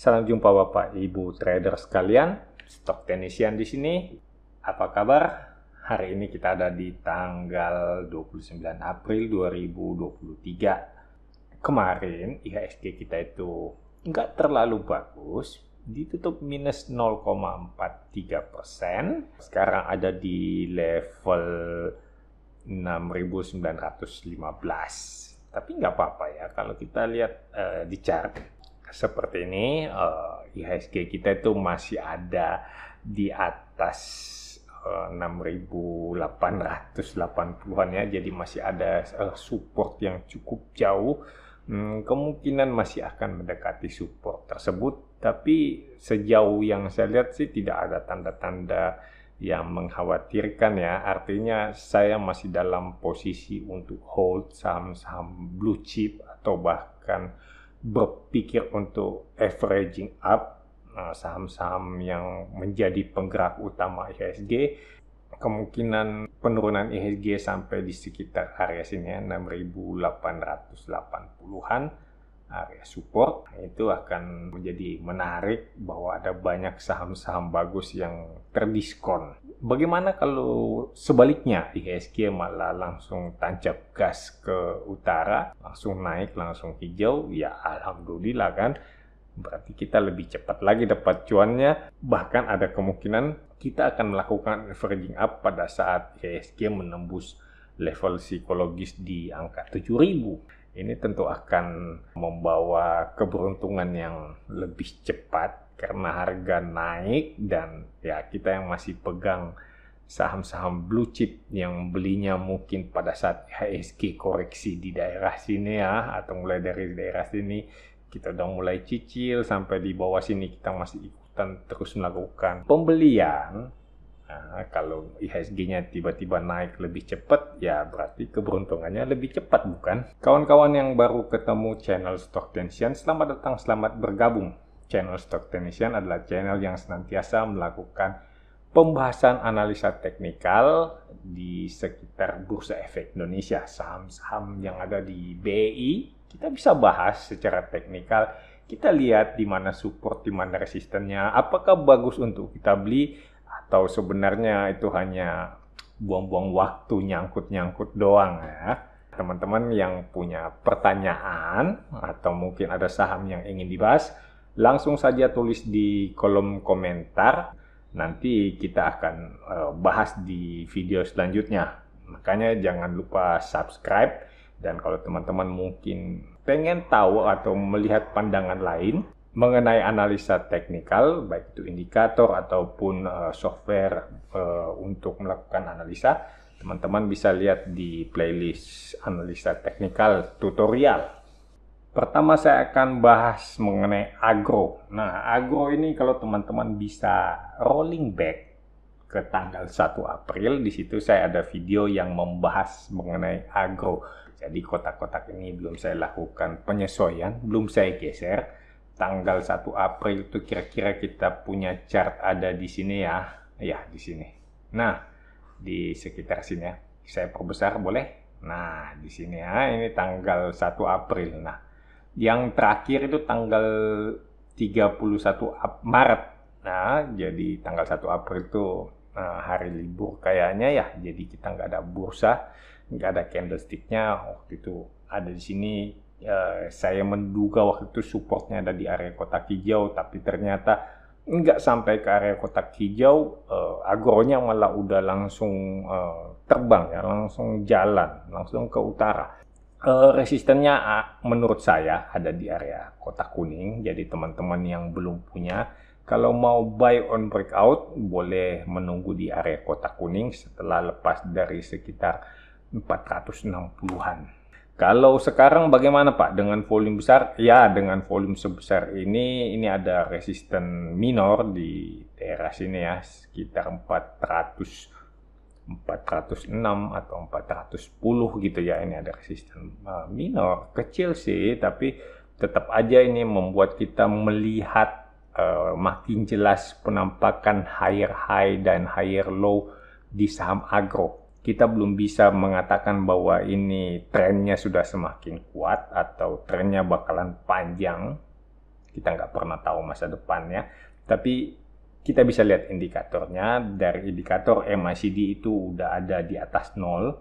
Salam jumpa Bapak Ibu trader sekalian, Stock Technician di sini. Apa kabar? Hari ini kita ada di tanggal 29 April 2023. Kemarin IHSG kita itu nggak terlalu bagus, ditutup minus 0,43%. Sekarang ada di level 6.915. Tapi nggak apa-apa ya kalau kita lihat di chart. Seperti ini, IHSG kita itu masih ada di atas 6.880-an ya, jadi masih ada support yang cukup jauh. Kemungkinan masih akan mendekati support tersebut, tapi sejauh yang saya lihat sih tidak ada tanda-tanda yang mengkhawatirkan ya. Artinya saya masih dalam posisi untuk hold saham-saham blue chip atau bahkan berpikir untuk averaging up saham-saham yang menjadi penggerak utama IHSG. Kemungkinan penurunan IHSG sampai di sekitar area sini ya, 6.880-an area support. Itu akan menjadi menarik bahwa ada banyak saham-saham bagus yang terdiskon. Bagaimana kalau sebaliknya IHSG malah langsung tancap gas ke utara, langsung naik, langsung hijau? Ya alhamdulillah kan. Berarti kita lebih cepat lagi dapat cuannya. Bahkan ada kemungkinan kita akan melakukan averaging up pada saat IHSG menembus level psikologis di angka 7.000. Ini tentu akan membawa keberuntungan yang lebih cepat karena harga naik, dan ya kita yang masih pegang saham-saham blue chip yang belinya mungkin pada saat IHSG koreksi di daerah sini ya, atau mulai dari daerah sini kita udah mulai cicil sampai di bawah sini kita masih ikutan terus melakukan pembelian. Nah, kalau IHSG-nya tiba-tiba naik lebih cepat, ya berarti keberuntungannya lebih cepat, bukan? Kawan-kawan yang baru ketemu channel Stock Technician, selamat datang, selamat bergabung. Channel Stock Technician adalah channel yang senantiasa melakukan pembahasan analisa teknikal di sekitar Bursa Efek Indonesia. Saham-saham yang ada di BEI, kita bisa bahas secara teknikal. Kita lihat di mana support, di mana resistennya, apakah bagus untuk kita beli, atau sebenarnya itu hanya buang-buang waktu nyangkut-nyangkut doang ya. Teman-teman yang punya pertanyaan atau mungkin ada saham yang ingin dibahas, langsung saja tulis di kolom komentar. Nanti kita akan bahas di video selanjutnya. Makanya jangan lupa subscribe. Dan kalau teman-teman mungkin pengen tahu atau melihat pandangan lain mengenai analisa teknikal, baik itu indikator ataupun software untuk melakukan analisa, teman-teman bisa lihat di playlist analisa teknikal tutorial. Pertama saya akan bahas mengenai agro. Nah, agro ini kalau teman-teman bisa rolling back ke tanggal 1 April, di situ saya ada video yang membahas mengenai agro. Jadi kotak-kotak ini belum saya lakukan penyesuaian, belum saya geser. Tanggal 1 April itu kira-kira kita punya chart ada di sini ya. Ya, di sini. Nah, di sekitar sini ya. Saya perbesar boleh? Nah, di sini ya. Ini tanggal 1 April. Nah, yang terakhir itu tanggal 31 Maret. Nah, jadi tanggal 1 April itu hari libur kayaknya ya. Jadi kita nggak ada bursa, nggak ada candlestick-nya. Waktu itu ada di sini. Saya menduga waktu itu supportnya ada di area kotak hijau, tapi ternyata nggak sampai ke area kotak hijau. Agronya malah udah langsung terbang ya, langsung jalan, langsung ke utara. Resistennya menurut saya ada di area kotak kuning. Jadi teman-teman yang belum punya, kalau mau buy on breakout boleh menunggu di area kotak kuning setelah lepas dari sekitar 460-an. Kalau sekarang bagaimana Pak? Dengan volume besar? Ya, dengan volume sebesar ini ada resisten minor di daerah sini ya, sekitar 406 atau 410 gitu ya. Ini ada resisten minor, kecil sih, tapi tetap aja ini membuat kita melihat makin jelas penampakan higher high dan higher low di saham agro. Kita belum bisa mengatakan bahwa ini trennya sudah semakin kuat atau trennya bakalan panjang. Kita nggak pernah tahu masa depannya, tapi kita bisa lihat indikatornya. Dari indikator MACD itu udah ada di atas 0,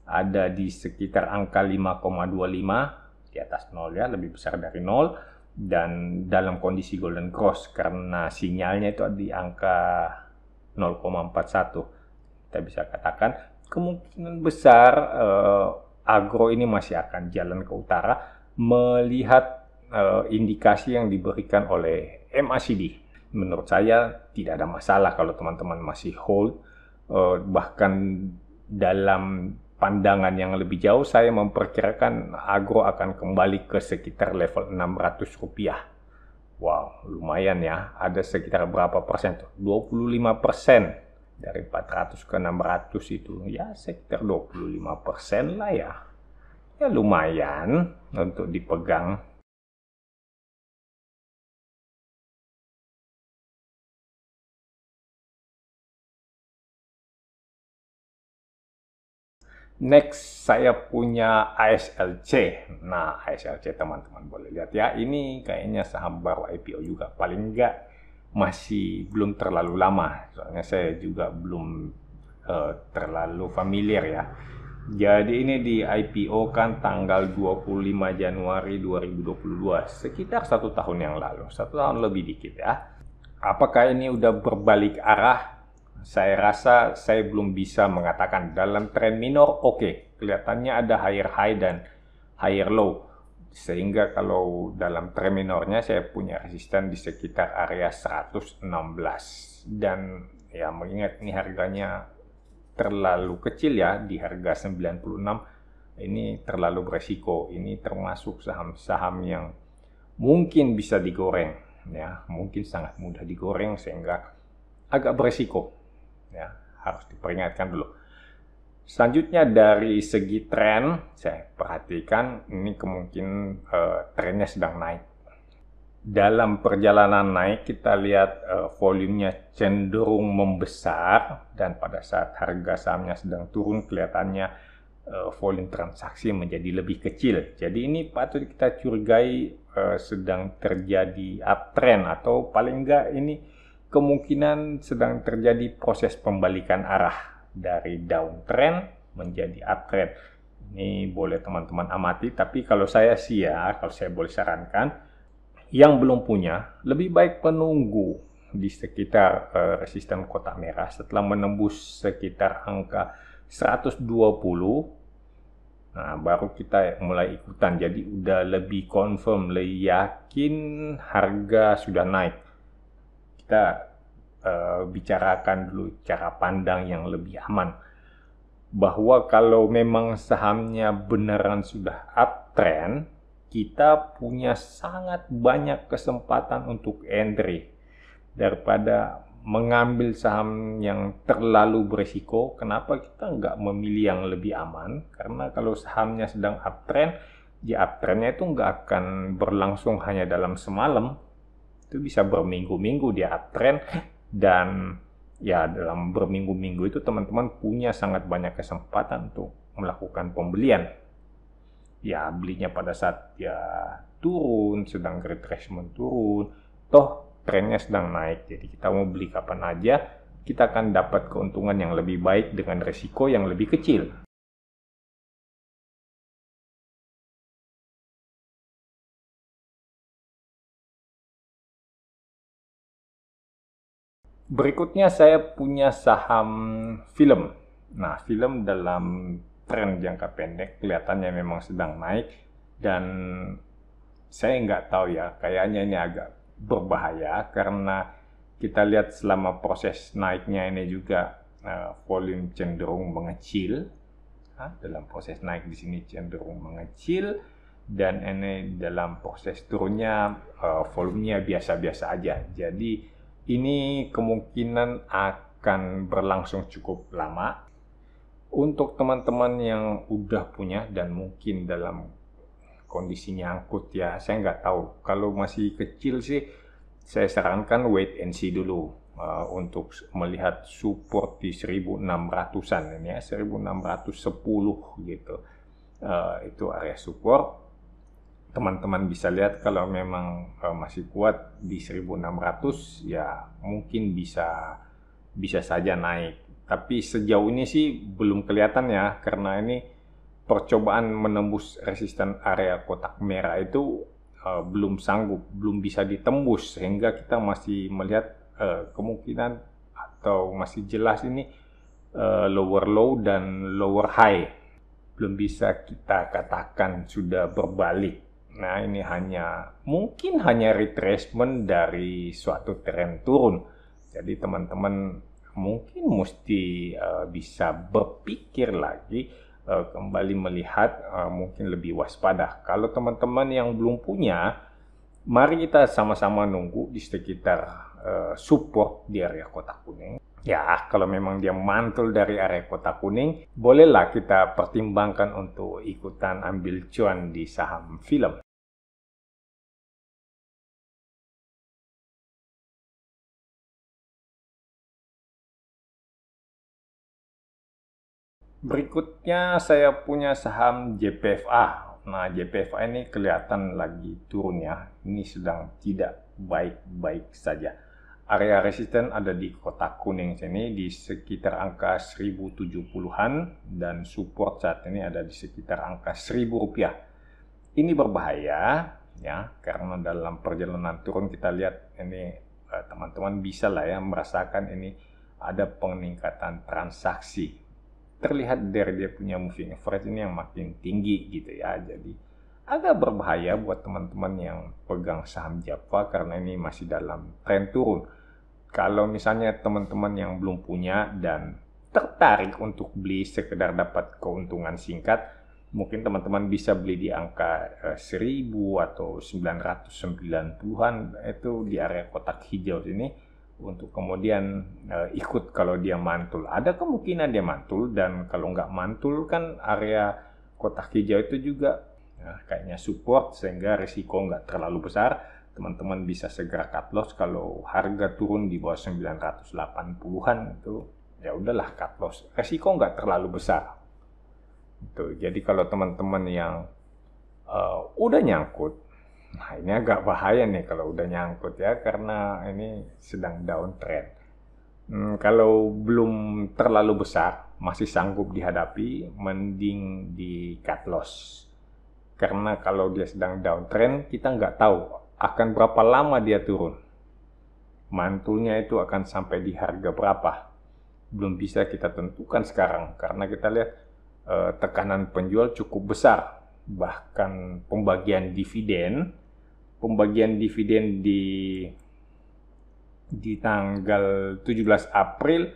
ada di sekitar angka 5,25, di atas 0 ya, lebih besar dari 0, dan dalam kondisi golden cross karena sinyalnya itu di angka 0,41. Kita bisa katakan kemungkinan besar agro ini masih akan jalan ke utara melihat indikasi yang diberikan oleh MACD. Menurut saya tidak ada masalah kalau teman-teman masih hold, bahkan dalam pandangan yang lebih jauh saya memperkirakan agro akan kembali ke sekitar level 600 rupiah. Wow, lumayan ya. Ada sekitar berapa persen tuh? 25%. Dari 400 ke 600 itu ya sekitar 25% lah ya. Ya lumayan untuk dipegang. Next, saya punya ASLC. Nah, ASLC teman-teman boleh lihat ya. Ini kayaknya saham baru IPO juga. Paling enggak masih belum terlalu lama. Soalnya saya juga belum terlalu familiar ya. Jadi ini di IPO kan tanggal 25 Januari 2022. Sekitar 1 tahun yang lalu. 1 tahun lebih dikit ya. Apakah ini udah berbalik arah? Saya rasa saya belum bisa mengatakan. Dalam tren minor, oke. Kelihatannya ada higher high dan higher low. Sehingga kalau dalam tren minornya saya punya resisten di sekitar area 116. Dan ya mengingat ini harganya terlalu kecil ya, di harga 96. Ini terlalu beresiko. Ini termasuk saham-saham yang mungkin bisa digoreng. Ya, mungkin sangat mudah digoreng sehingga agak beresiko. Ya, harus diperingatkan dulu. Selanjutnya dari segi tren, saya perhatikan ini kemungkinan trennya sedang naik. Dalam perjalanan naik kita lihat volumenya cenderung membesar, dan pada saat harga sahamnya sedang turun kelihatannya volume transaksi menjadi lebih kecil. Jadi ini patut kita curigai sedang terjadi uptrend, atau paling enggak ini kemungkinan sedang terjadi proses pembalikan arah dari downtrend menjadi uptrend. Ini boleh teman-teman amati, tapi kalau saya sih ya, kalau saya boleh sarankan, yang belum punya, lebih baik menunggu di sekitar resisten kotak merah. Setelah menembus sekitar angka 120, nah baru kita mulai ikutan. Jadi udah lebih confirm, lebih yakin harga sudah naik. Kita bicarakan dulu cara pandang yang lebih aman, bahwa kalau memang sahamnya beneran sudah uptrend, kita punya sangat banyak kesempatan untuk entry daripada mengambil saham yang terlalu berisiko. Kenapa kita nggak memilih yang lebih aman? Karena kalau sahamnya sedang uptrend, ya uptrendnya itu nggak akan berlangsung hanya dalam semalam. Itu bisa berminggu-minggu dia uptrend, dan ya dalam berminggu-minggu itu teman-teman punya sangat banyak kesempatan untuk melakukan pembelian. Ya belinya pada saat ya turun, sedang retracement turun, toh trennya sedang naik. Jadi kita mau beli kapan aja, kita akan dapat keuntungan yang lebih baik dengan resiko yang lebih kecil. Berikutnya saya punya saham film. Nah, film dalam tren jangka pendek kelihatannya memang sedang naik, dan saya nggak tahu ya, kayaknya ini agak berbahaya karena kita lihat selama proses naiknya ini juga volume cenderung mengecil. Dalam proses naik di sini cenderung mengecil, dan ini dalam proses turunnya volumenya biasa-biasa aja. Jadi ini kemungkinan akan berlangsung cukup lama. Untuk teman-teman yang udah punya dan mungkin dalam kondisi nyangkut ya, saya nggak tahu. Kalau masih kecil sih, saya sarankan wait and see dulu untuk melihat support di 1600-an ini ya, 1610 gitu. Itu area support. teman-teman bisa lihat kalau memang masih kuat di 1600 ya mungkin bisa saja naik. Tapi sejauh ini sih belum kelihatan ya, karena ini percobaan menembus resisten area kotak merah itu belum sanggup, belum bisa ditembus, sehingga kita masih melihat kemungkinan atau masih jelas ini lower low dan lower high. Belum bisa kita katakan sudah berbalik. Nah, ini mungkin hanya retracement dari suatu tren turun. Jadi teman-teman mungkin mesti bisa berpikir lagi, kembali melihat, mungkin lebih waspada. Kalau teman-teman yang belum punya, mari kita sama-sama nunggu di sekitar support di area kotak kuning. Ya, kalau memang dia mantul dari area kotak kuning, bolehlah kita pertimbangkan untuk ikutan ambil cuan di saham film. Berikutnya saya punya saham JPFA. Nah, JPFA ini kelihatan lagi turun ya. Ini sedang tidak baik-baik saja. Area resisten ada di kotak kuning sini di sekitar angka 1070-an dan support saat ini ada di sekitar angka Rp1.000. Ini berbahaya ya, karena dalam perjalanan turun kita lihat ini teman-teman bisa lah ya merasakan ini ada peningkatan transaksi. Terlihat dari dia punya moving average ini yang makin tinggi gitu ya. Jadi agak berbahaya buat teman-teman yang pegang saham Java karena ini masih dalam tren turun. Kalau misalnya teman-teman yang belum punya dan tertarik untuk beli sekedar dapat keuntungan singkat, mungkin teman-teman bisa beli di angka 1000 atau 990-an itu di area kotak hijau sini, untuk kemudian ikut kalau dia mantul. Ada kemungkinan dia mantul, dan kalau nggak mantul kan area kotak hijau itu juga kayaknya support, sehingga risiko nggak terlalu besar. Teman-teman bisa segera cut loss kalau harga turun di bawah 980-an itu ya udahlah cut loss. Risiko nggak terlalu besar. Itu. Jadi kalau teman-teman yang udah nyangkut, nah ini agak bahaya nih kalau udah nyangkut ya, karena ini sedang downtrend. Kalau belum terlalu besar, masih sanggup dihadapi, mending di cut loss. Karena kalau dia sedang downtrend, kita nggak tahu akan berapa lama dia turun. Mantulnya itu akan sampai di harga berapa. Belum bisa kita tentukan sekarang, karena kita lihat tekanan penjual cukup besar. Bahkan pembagian dividen di tanggal 17 April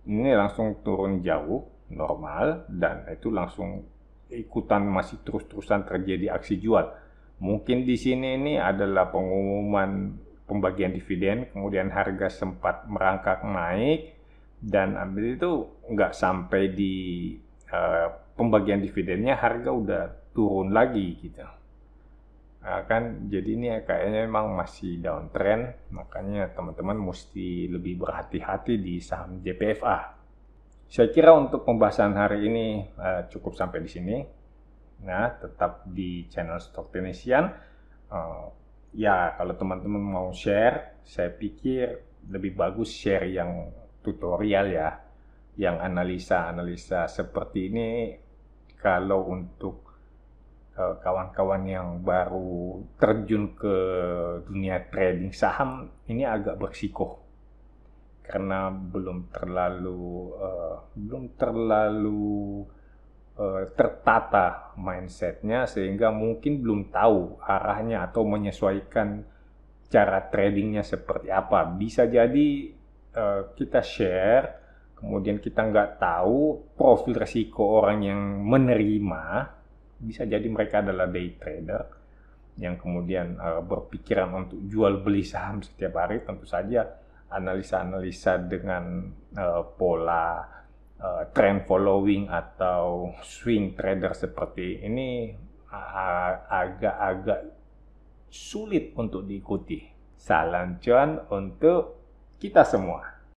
ini langsung turun jauh normal, dan itu langsung ikutan masih terus-terusan terjadi aksi jual. Mungkin di sini ini adalah pengumuman pembagian dividen, kemudian harga sempat merangkak naik, dan habis itu nggak sampai di pembagian dividennya harga udah turun lagi gitu. Jadi ini kayaknya memang masih downtrend, makanya teman-teman mesti lebih berhati-hati di saham JPFA. Saya kira untuk pembahasan hari ini cukup sampai di sini. Nah, tetap di channel Stock Technician. Ya, kalau teman-teman mau share, saya pikir lebih bagus share yang tutorial ya, yang analisa-analisa seperti ini. Kalau untuk kawan-kawan yang baru terjun ke dunia trading saham, ini agak berisiko karena belum terlalu tertata mindsetnya, sehingga mungkin belum tahu arahnya atau menyesuaikan cara tradingnya seperti apa. Bisa jadi kita share, kemudian kita nggak tahu profil risiko orang yang menerima. Bisa jadi mereka adalah day trader yang kemudian berpikiran untuk jual beli saham setiap hari. Tentu saja analisa-analisa dengan pola trend following atau swing trader seperti ini agak-agak sulit untuk diikuti. Salam cuan untuk kita semua.